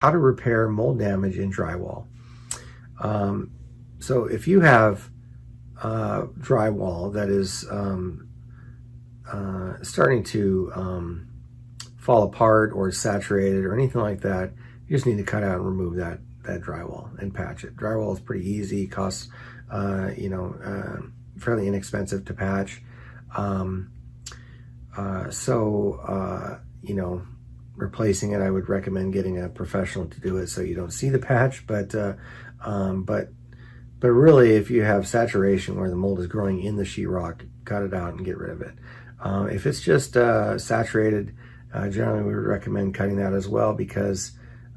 How to repair mold damage in drywall. So if you have drywall that is starting to fall apart or saturated or anything like that, you just need to cut out and remove that drywall and patch it. Drywall is pretty easy, costs fairly inexpensive to patch. Replacing it, I would recommend getting a professional to do it so you don't see the patch. But really, if you have saturation where the mold is growing in the sheetrock, cut it out and get rid of it. If it's just saturated, generally we would recommend cutting that as well, because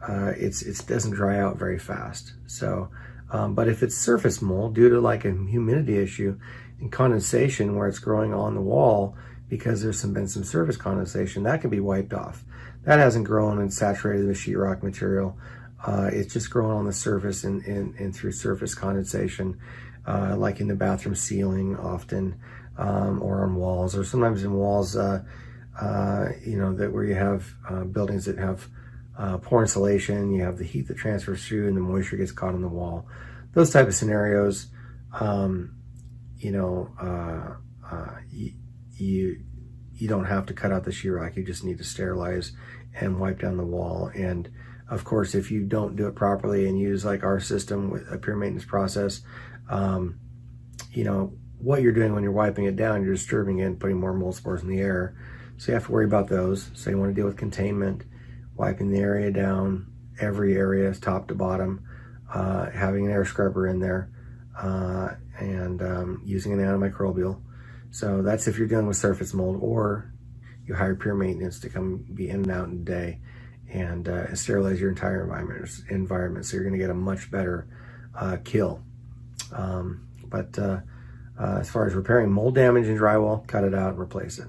it doesn't dry out very fast. So, but if it's surface mold due to like a humidity issue and condensation where it's growing on the wall because there's been some surface condensation, that can be wiped off. That hasn't grown and saturated the sheetrock material. It's just growing on the surface and through surface condensation, like in the bathroom ceiling often, or on walls, or sometimes in walls, that where you have buildings that have poor insulation, you have the heat that transfers through and the moisture gets caught on the wall. Those type of scenarios, you don't have to cut out the sheetrock. You just need to sterilize and wipe down the wall. And of course, if you don't do it properly and use like our system with a pure maintenance process, what you're doing when you're wiping it down, you're disturbing it and putting more mold spores in the air. So you have to worry about those. So you want to deal with containment, wiping the area down, every area top to bottom, having an air scrubber in there, and using an antimicrobial. So that's if you're dealing with surface mold, or you hire pure maintenance to come be in and out in a day and sterilize your entire environment. So you're going to get a much better kill. As far as repairing mold damage in drywall, cut it out and replace it.